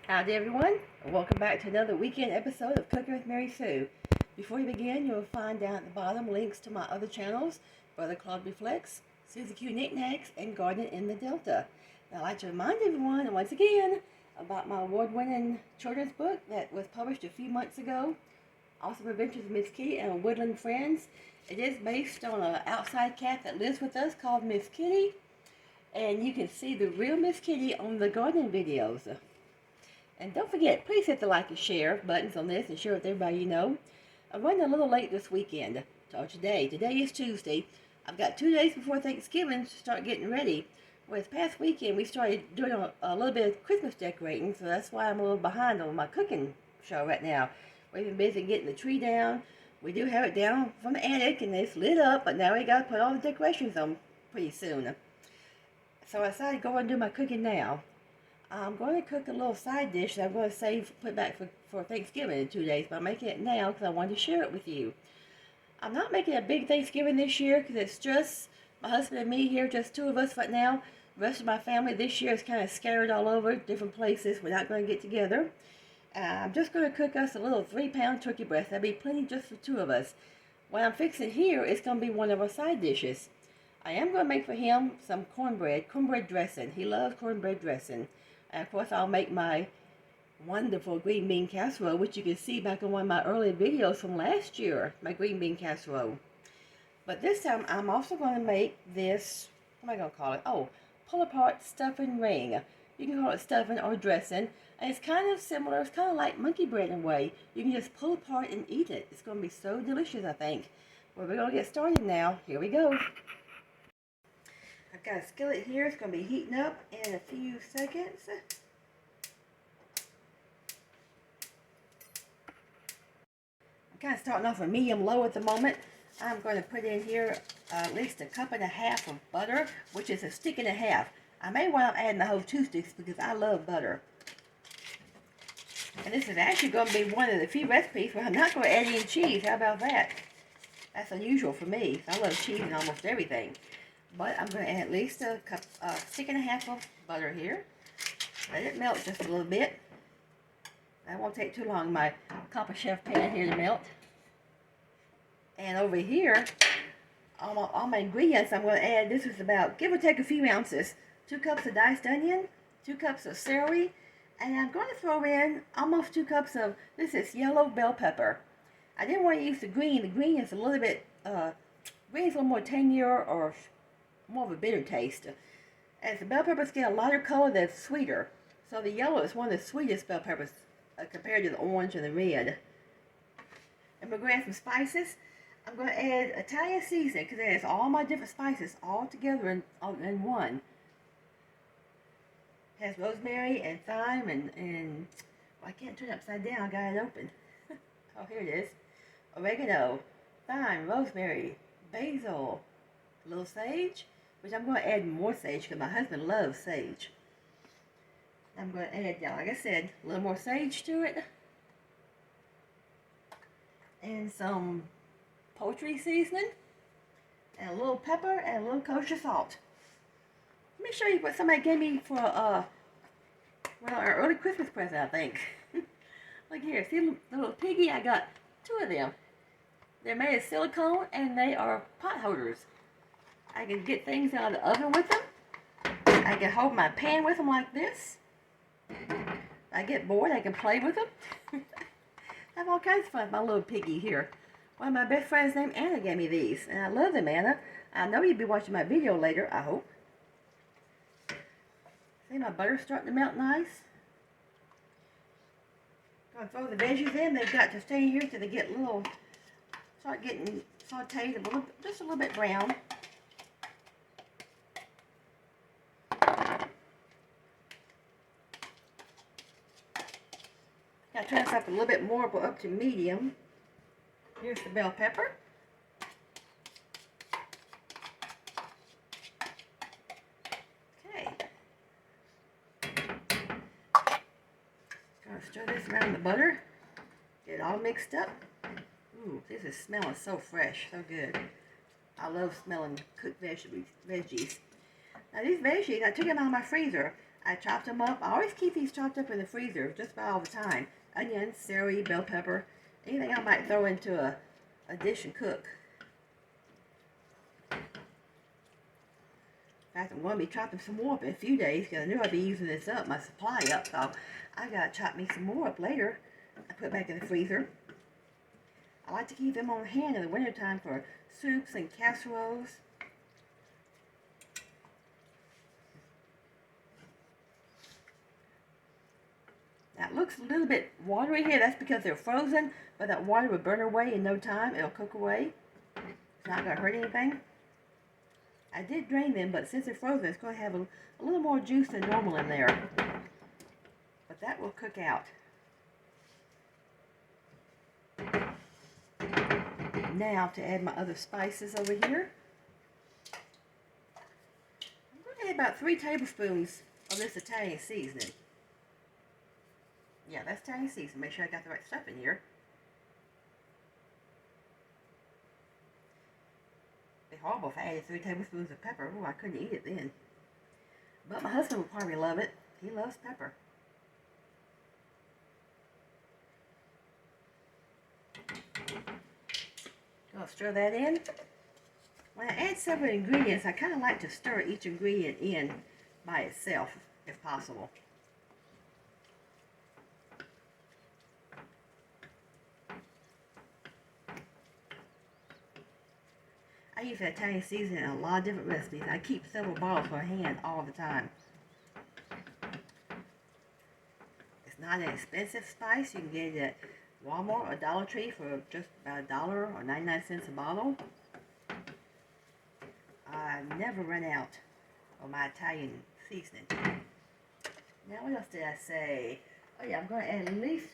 Howdy everyone, and welcome back to another weekend episode of Cooking with Mary Sue. Before we begin, you'll find down at the bottom links to my other channels, Brother Claude Reflects, Susie Q Knickknacks, and Garden in the Delta. Now I'd like to remind everyone, once again, about my award-winning children's book that was published a few months ago, Awesome Adventures of Miss Kitty and Woodland Friends. It is based on an outside cat that lives with us called Miss Kitty, and you can see the real Miss Kitty on the gardening videos. And don't forget, please hit the like and share buttons on this and share with everybody you know. I'm running a little late this weekend, or today. Today is Tuesday. I've got 2 days before Thanksgiving to start getting ready. Well, this past weekend we started doing a little bit of Christmas decorating, so that's why I'm a little behind on my cooking show right now. We've been busy getting the tree down. We do have it down from the attic and it's lit up, but now we got to put all the decorations on pretty soon. So I decided to go and do my cooking now. I'm going to cook a little side dish that I'm going to put back for Thanksgiving in 2 days, but I'm making it now because I wanted to share it with you. I'm not making a big Thanksgiving this year because it's just my husband and me here, just two of us right now. The rest of my family this year is kind of scattered all over different places. We're not going to get together. I'm just going to cook us a little 3-pound turkey breast. That'll be plenty just for two of us. What I'm fixing here is going to be one of our side dishes. I am going to make for him some cornbread dressing. He loves cornbread dressing. And of course, I'll make my wonderful green bean casserole, which you can see back in one of my earlier videos from last year, my green bean casserole. But this time, I'm also going to make this, what am I going to call it? Oh, pull-apart stuffing ring. You can call it stuffing or dressing. And it's kind of similar. It's kind of like monkey bread in a way. You can just pull apart and eat it. It's going to be so delicious, I think. Well, we're going to get started now. Here we go. I've got a skillet here. It's going to be heating up in a few seconds. I'm kind of starting off a medium-low at the moment. I'm going to put in here at least 1.5 cups of butter, which is 1.5 sticks. I may wind up adding the whole 2 sticks because I love butter. And this is actually going to be one of the few recipes where I'm not going to add any cheese. How about that? That's unusual for me. I love cheese in almost everything. But I'm going to add at least 1.5 sticks of butter here. Let it melt just a little bit. That won't take too long. My copper chef pan here to melt. And over here, all my ingredients I'm going to add. This is about, give or take a few ounces. 2 cups of diced onion, 2 cups of celery, and I'm going to throw in almost 2 cups of, this is yellow bell pepper. I didn't want to use the green. The green is a little bit, green is a little more tangier or more of a bitter taste. As the bell peppers get a lighter color, they're sweeter. So the yellow is one of the sweetest bell peppers compared to the orange and the red. And we're going to add some spices. I'm going to add Italian seasoning because it has all my different spices all together in one. It has rosemary and thyme and well, I can't turn it upside down. I got it open. Oh, here it is. Oregano, thyme, rosemary, basil, a little sage, which I'm going to add more sage because my husband loves sage. I'm going to add, like I said, a little more sage to it. And some poultry seasoning. And a little pepper and a little kosher salt. Let me show you what somebody gave me for, well, our early Christmas present, I think. Look here, see the little piggy? I got 2 of them. They're made of silicone and they are pot holders. I can get things out of the oven with them. I can hold my pan with them like this. If I get bored, I can play with them. I have all kinds of fun with my little piggy here. One of my best friends named Anna gave me these, and I love them, Anna. I know you'll be watching my video later, I hope. See, my butter's starting to melt nice. Gonna throw the veggies in. They've got to stay here till they get start getting sauteed just a little bit brown. Gotta turn this up a little bit more, but up to medium. Here's the bell pepper. Okay. Gonna stir this around the butter. Get it all mixed up. Ooh, this is smelling so fresh, so good. I love smelling cooked veggies. Now these veggies, I took them out of my freezer. I chopped them up. I always keep these chopped up in the freezer just about all the time. Onions, celery, bell pepper, anything I might throw into a dish and cook. In fact, I'm going to be chopping some more up in a few days because I knew I'd be using this up, my supply up, so I got to chop me some more up later. I put it back in the freezer. I like to keep them on hand in the wintertime for soups and casseroles. Now it looks a little bit watery here. That's because they're frozen, but that water will burn away in no time. It'll cook away. It's not going to hurt anything. I did drain them, but since they're frozen, it's going to have a little more juice than normal in there. But that will cook out. Now to add my other spices over here. I'm going to add about 3 tablespoons of this Italian seasoning. Yeah, that's Italian seasoning. Make sure I got the right stuff in here. It'd be horrible if I added 3 tablespoons of pepper. Oh, I couldn't eat it then. But my husband would probably love it. He loves pepper. I'll stir that in. When I add several ingredients, I kind of like to stir each ingredient in by itself, if possible. I use that Italian seasoning in a lot of different recipes. I keep several bottles for hand all the time. It's not an expensive spice. You can get it at Walmart or Dollar Tree for just about $1 or 99 cents a bottle. I never run out of my Italian seasoning. Now what else did I say? Oh yeah, I'm going to add at least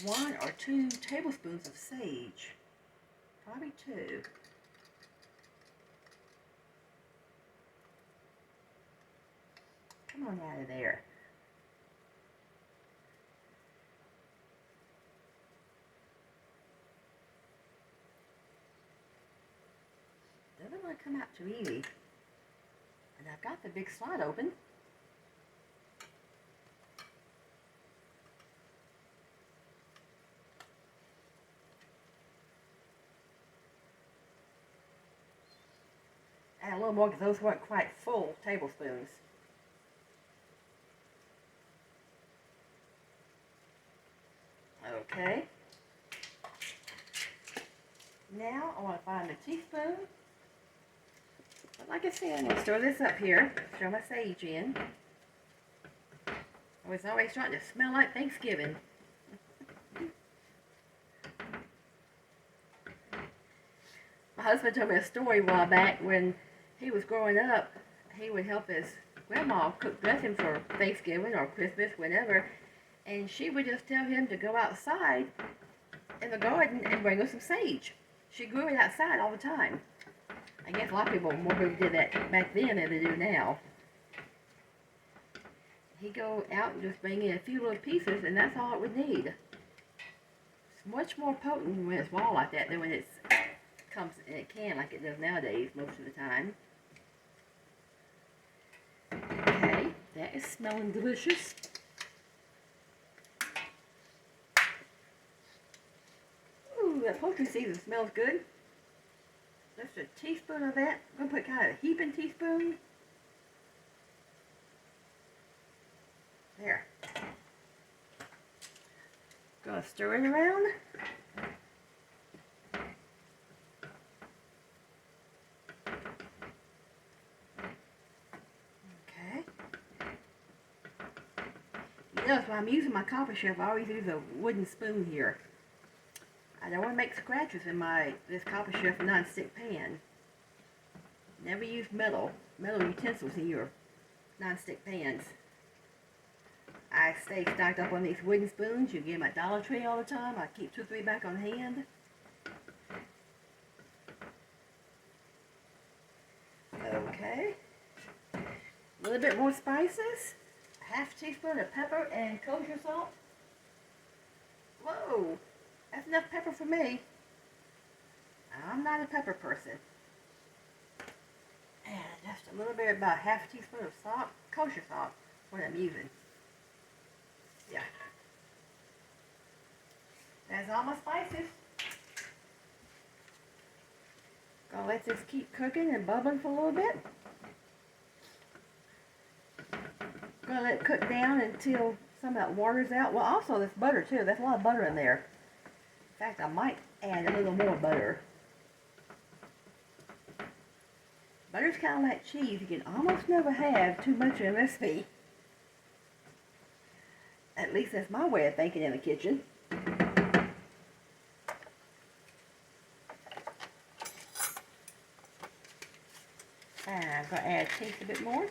1 or 2 tablespoons of sage. Probably 2. Come on out of there. Doesn't want to come out too easy. And I've got the big slot open. Add a little more because those weren't quite full tablespoons. Okay. Now I want to find a teaspoon. But like I said, I'm going to stir this up here. Stir my sage in. I was always trying to smell like Thanksgiving. My husband told me a story a while back when he was growing up. He would help his grandma cook dressing for Thanksgiving or Christmas, whenever. And she would just tell him to go outside in the garden and bring her some sage. She grew it outside all the time. I guess a lot of people, more people did that back then than they do now. He'd go out and just bring in a few little pieces, and that's all it would need. It's much more potent when it's raw like that than when it comes in a can like it does nowadays most of the time. Okay, that is smelling delicious. Ooh, that poultry season smells good. Just a teaspoon of that. I'm going to put kind of a heaping teaspoon. There. Gonna stir it around. Okay. You notice when I'm using my copper chef, I always use a wooden spoon here. I don't want to make scratches in this copper chef non-stick pan. Never use metal utensils in your non-stick pans. I stay stocked up on these wooden spoons. You get them at Dollar Tree all the time. I keep 2 or 3 back on hand. Okay. A little bit more spices. A half teaspoon of pepper and kosher salt. Whoa, that's enough pepper for me. I'm not a pepper person. And just a little bit, about half a teaspoon of salt, kosher salt. what I'm using. Yeah. That's all my spices. Gonna let this keep cooking and bubbling for a little bit. Gonna let it cook down until some of that water's out. Well, also this butter too. There's a lot of butter in there. In fact, I might add a little more butter. Butter's kind of like cheese. You can almost never have too much in a recipe. At least that's my way of thinking in the kitchen. And I'm going to add cheese a bit more.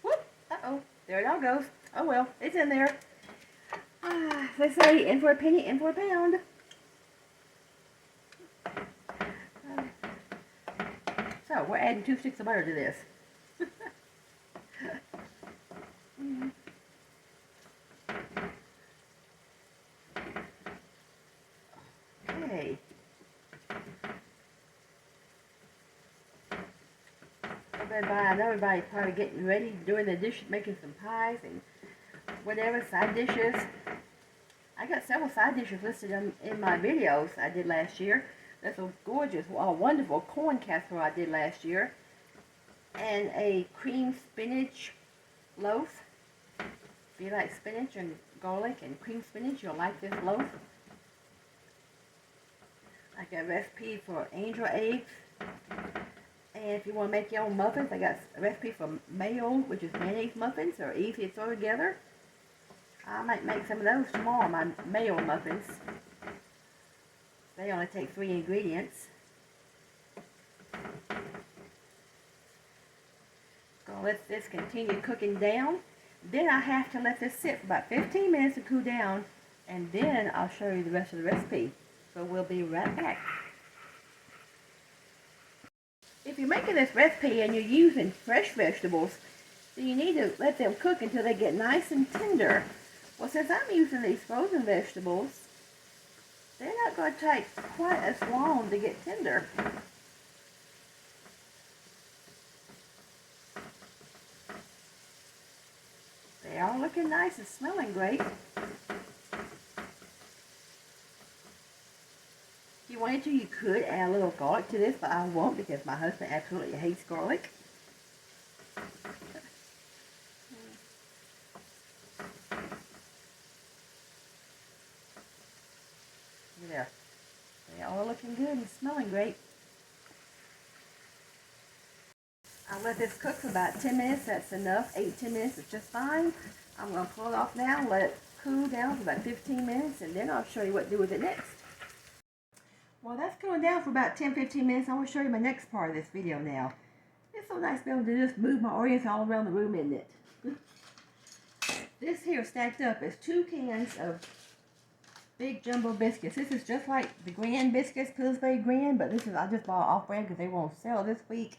Whoop! Uh-oh. There it all goes. Oh well, it's in there. They say in for a penny, in for a pound. So we're adding 2 sticks of butter to this. Okay. I know everybody's probably getting ready, doing the dishes, making some pies and whatever, side dishes. I got several side dishes listed in my videos I did last year. That's a gorgeous, wonderful corn casserole I did last year. And a cream spinach loaf. If you like spinach and garlic and cream spinach, you'll like this loaf. I got a recipe for angel eggs. And if you want to make your own muffins, I got a recipe for mayo, which is mayonnaise muffins. They're easy to throw together. I might make some of those tomorrow, my mayo muffins. They only take 3 ingredients. Gonna let this continue cooking down. Then I have to let this sit for about 15 minutes to cool down, and then I'll show you the rest of the recipe. So we'll be right back. If you're making this recipe and you're using fresh vegetables, then you need to let them cook until they get nice and tender. Well, since I'm using these frozen vegetables, they're not going to take quite as long to get tender. They are looking nice and smelling great. If you wanted to, you could add a little garlic to this, but I won't because my husband absolutely hates garlic. There. They are looking good and smelling great. I'll let this cook for about 10 minutes. That's enough. 8-10 minutes is just fine. I'm going to pull it off now and let it cool down for about 15 minutes, and then I'll show you what to do with it next. Well, that's cooling down for about 10-15 minutes. I want to show you my next part of this video now. It's so nice to be able to just move my organs all around the room, isn't it? This here stacked up is 2 cans of big jumbo biscuits. This is just like the Grand Biscuits, Pillsbury Grand, but this is, I just bought off brand because they won't sell this week.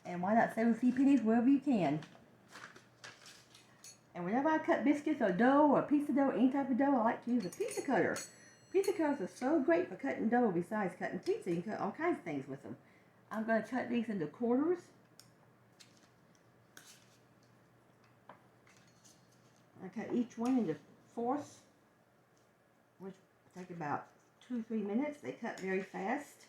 And why not save a few pennies wherever you can? And whenever I cut biscuits or dough or pizza dough, any type of dough, I like to use a pizza cutter. Pizza cutters are so great for cutting dough. Besides cutting pizza, you can cut all kinds of things with them. I'm going to cut these into quarters. I cut each one into fourths, which take about 2-3 minutes. They cut very fast.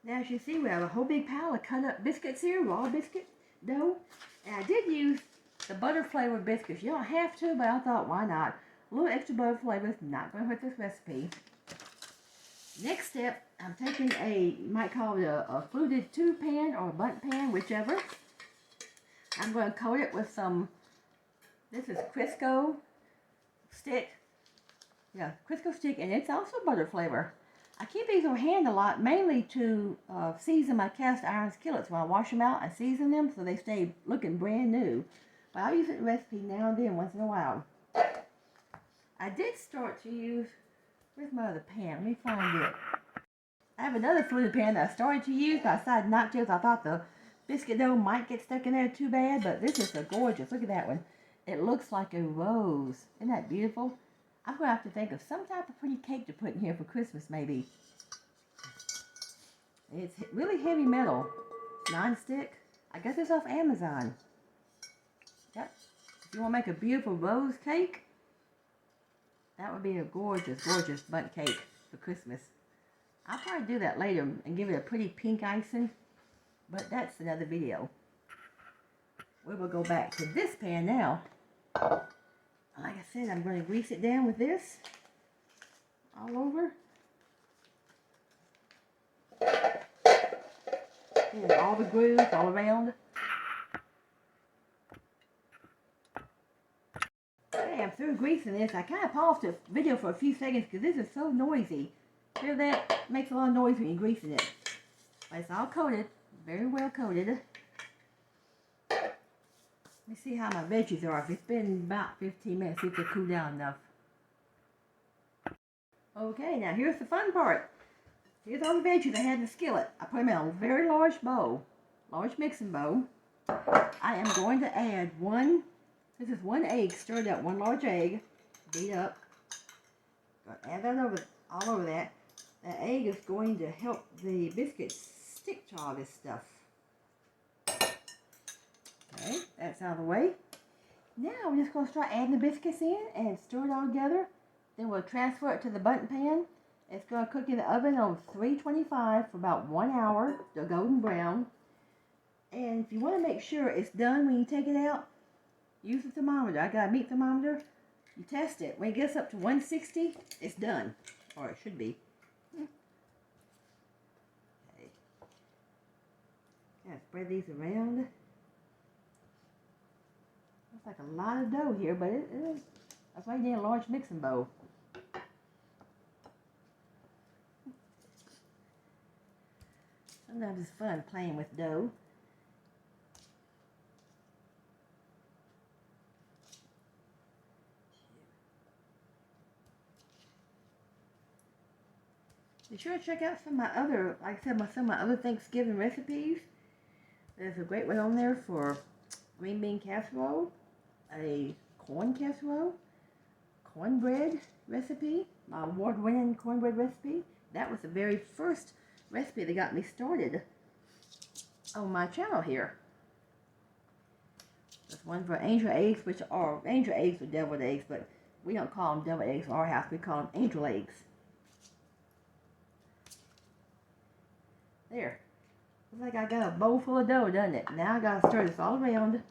Now as you see, we have a whole big pile of cut up biscuits here, raw biscuit dough. And I did use the butter flavored biscuits. You don't have to, but I thought, why not? A little extra butter flavor is not going to hurt this recipe. Next step, I'm taking a, you might call it a fluted tube pan or a Bundt pan, whichever. I'm going to coat it with some, this is CRISCO stick. Yeah, CRISCO stick, and it's also butter flavor. I keep these on hand a lot, mainly to season my cast iron skillets. When I wash them out, I season them so they stay looking brand new. But I'll use it in a recipe now and then, once in a while. I did start to use, where's my other pan? Let me find it. I have another fluted pan that I started to use, but I decided not to. I thought the biscuit dough might get stuck in there too bad, but this is a gorgeous. Look at that one. It looks like a rose. Isn't that beautiful? I'm going to have to think of some type of pretty cake to put in here for Christmas, maybe. It's really heavy metal. Non-stick. I got this off Amazon. Yep. If you want to make a beautiful rose cake, that would be a gorgeous, gorgeous bundt cake for Christmas. I'll probably do that later and give it a pretty pink icing, but that's another video. We will go back to this pan now. Like I said, I'm going to grease it down with this all over. And all the grooves all around. Okay, I'm through greasing this. I kind of paused the video for a few seconds because this is so noisy. Hear that? It makes a lot of noise when you're greasing it. But it's all coated, very well coated. Let me see how my veggies are. If it's been about 15 minutes, see if they cool down enough. Okay, now here's the fun part. Here's all the veggies I had in the skillet. I put them in a very large bowl, large mixing bowl. I am going to add this is one egg stirred up, one large egg, beat up. Going to add that all over that. That egg is going to help the biscuits stick to all this stuff. Okay, that's out of the way. Now we're just going to start adding the biscuits in and stir it all together. Then we'll transfer it to the Bundt pan. It's going to cook in the oven on 325 for about 1 hour to golden brown. And if you want to make sure it's done when you take it out, use the thermometer. I got a meat thermometer. You test it. When it gets up to 160, it's done. Or it should be. Okay. Gotta spread these around. Looks like a lot of dough here, but it is. That's why you need a large mixing bowl. Sometimes it's fun playing with dough. Be sure to check out some of my other, like I said, some of my other Thanksgiving recipes. There's a great one on there for green bean casserole, a corn casserole, cornbread recipe, my award-winning cornbread recipe. That was the very first recipe that got me started on my channel here. There's one for angel eggs, which are angel eggs or deviled eggs, but we don't call them deviled eggs in our house. We call them angel eggs. There. Looks like I got a bowl full of dough, doesn't it? Now I gotta stir this all around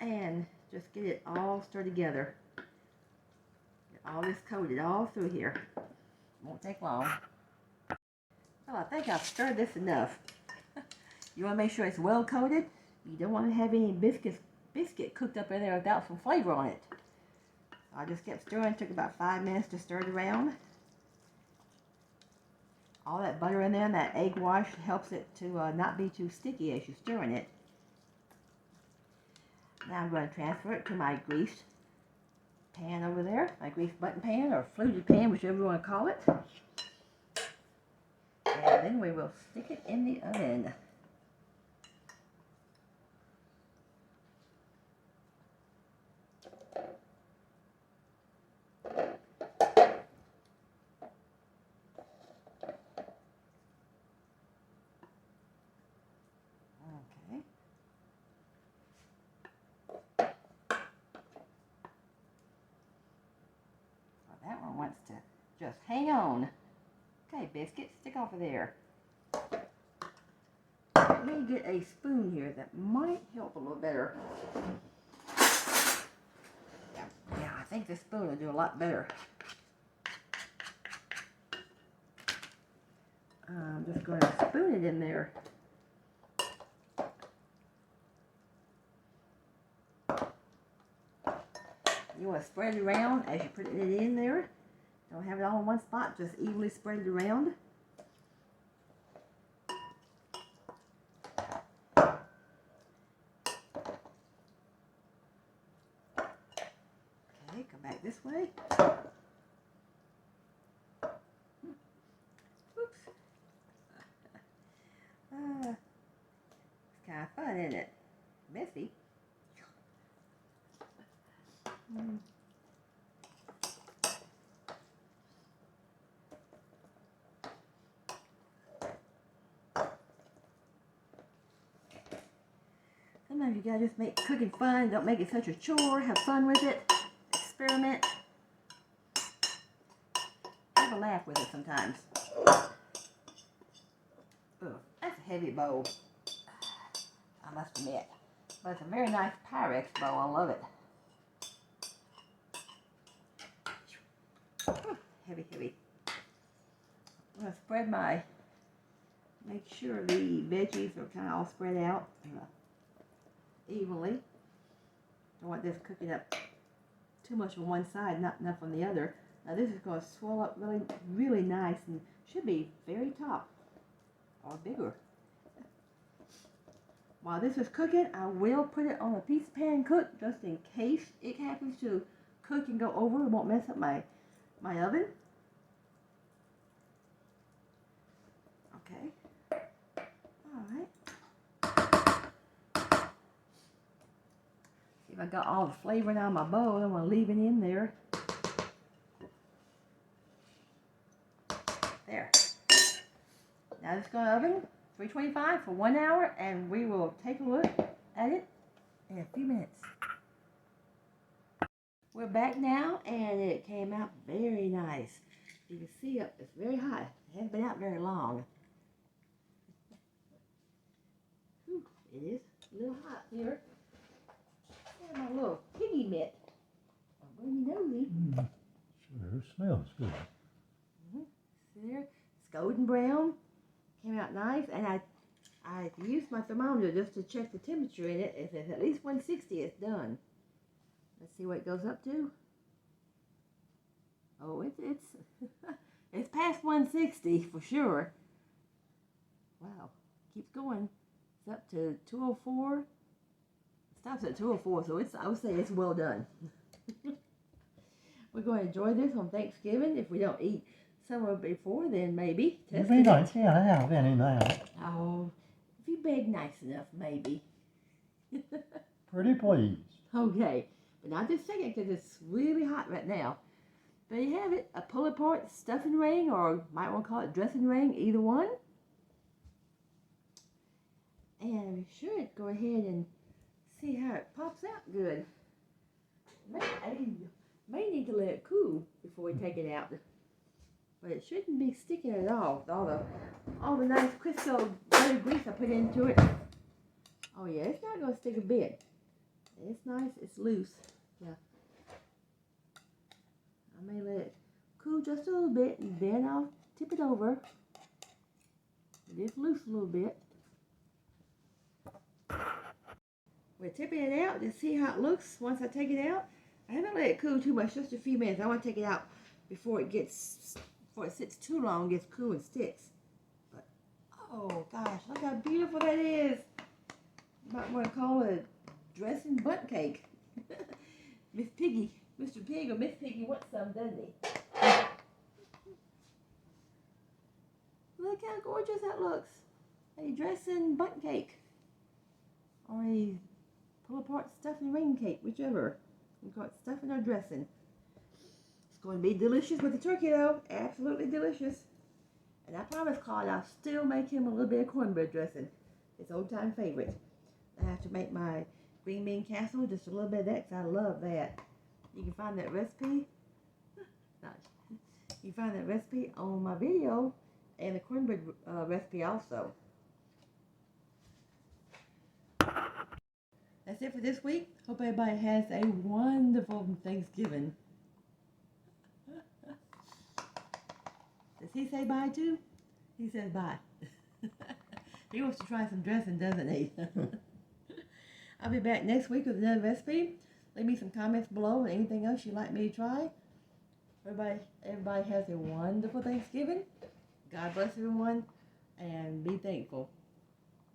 and just get it all stirred together. Get all this coated all through here. Won't take long. Well, I think I've stirred this enough. You want to make sure it's well coated. You don't want to have any biscuit cooked up in there without some flavor on it. I just kept stirring. It took about 5 minutes to stir it around. All that butter in there and that egg wash helps it to not be too sticky as you're stirring it. Now I'm going to transfer it to my greased pan over there. My greased button pan or fluted pan, whichever you want to call it. And then we will stick it in the oven. Okay. Well, that one wants to just hang on. Okay, Biscuit, stick off of there. Let me get a spoon here that might help a little better. Yeah, I think this spoon will do a lot better. I'm just going to spoon it in there. You want to spread it around as you put it in there. Don't have it all in one spot, just evenly spread it around. Okay, come back this way. Oops. It's kind of fun, isn't it? Messy. Sometimes you gotta just make cooking fun. Don't make it such a chore. Have fun with it. Experiment. Have a laugh with it sometimes. Ugh, that's a heavy bowl. I must admit. But it's a very nice Pyrex bowl. I love it. Whew, heavy, heavy. I'm going to spread make sure the veggies are kind of all spread out evenly. Don't want this cooking up too much on one side, not enough on the other. Now this is going to swell up really, really nice and should be very top or bigger. While this is cooking, I will put it on a piece of pan cook just in case it happens to cook and go over. It won't mess up my oven. Okay. Alright. See if I got all the flavoring out of my bowl. I don't want to leave it in there. There. Now it's going to oven 325 for 1 hour, and we will take a look at it in a few minutes. We're back now, and it came out very nice. You can see it's very hot. It hasn't been out very long. Whew, it is a little hot here. Got my little piggy mitt. I'm really nosy. Sure smells good. See there? It's golden brown. Came out nice, and I used my thermometer just to check the temperature in it. If it's at least 160, it's done. Let's see what it goes up to. Oh, it's it's past 160 for sure. Wow, keeps going. It's up to 204. It stops at 204, so I would say it's well done. We're going to enjoy this on Thanksgiving. If we don't eat somewhere before, then maybe test We it. don't see I have any now. Oh, if you beg nice enough, maybe. Pretty pleased. Okay, but not this second because it's really hot right now. There you have it, a pull-apart stuffing ring, or might want to call it dressing ring, either one. And we should go ahead and see how it pops out good. May need to let it cool before we take it out. But it shouldn't be sticking at all. All the nice CRISCO butter grease I put into it. Oh yeah, it's not going to stick a bit. It's nice, it's loose. Yeah. I may let it cool just a little bit, and then I'll tip it over. It is loose a little bit. We're tipping it out to see how it looks once I take it out. I haven't let it cool too much, just a few minutes. I want to take it out before it sits too long, gets cool and sticks. But oh gosh, look how beautiful that is. You might want to call it a dressing Bundt cake. Miss Piggy, Mr. Pig or Miss Piggy wants some, doesn't he? Look how gorgeous that looks. A dressing Bundt cake. Or a pull-apart stuffing ring cake, whichever. We call it stuffing or dressing. It's going to be delicious with the turkey, though. Absolutely delicious. And I promise, Claude, I'll still make him a little bit of cornbread dressing. His old-time favorite. I have to make my green bean casserole, just a little bit of that, because I love that. You can find that recipe. You can find that recipe on my video, and the cornbread recipe also. That's it for this week. Hope everybody has a wonderful Thanksgiving. Does he say bye too? He says bye. He wants to try some dressing, doesn't he? I'll be back next week with another recipe. Leave me some comments below and anything else you'd like me to try. Everybody has a wonderful Thanksgiving. God bless everyone, and be thankful.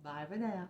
Bye for now.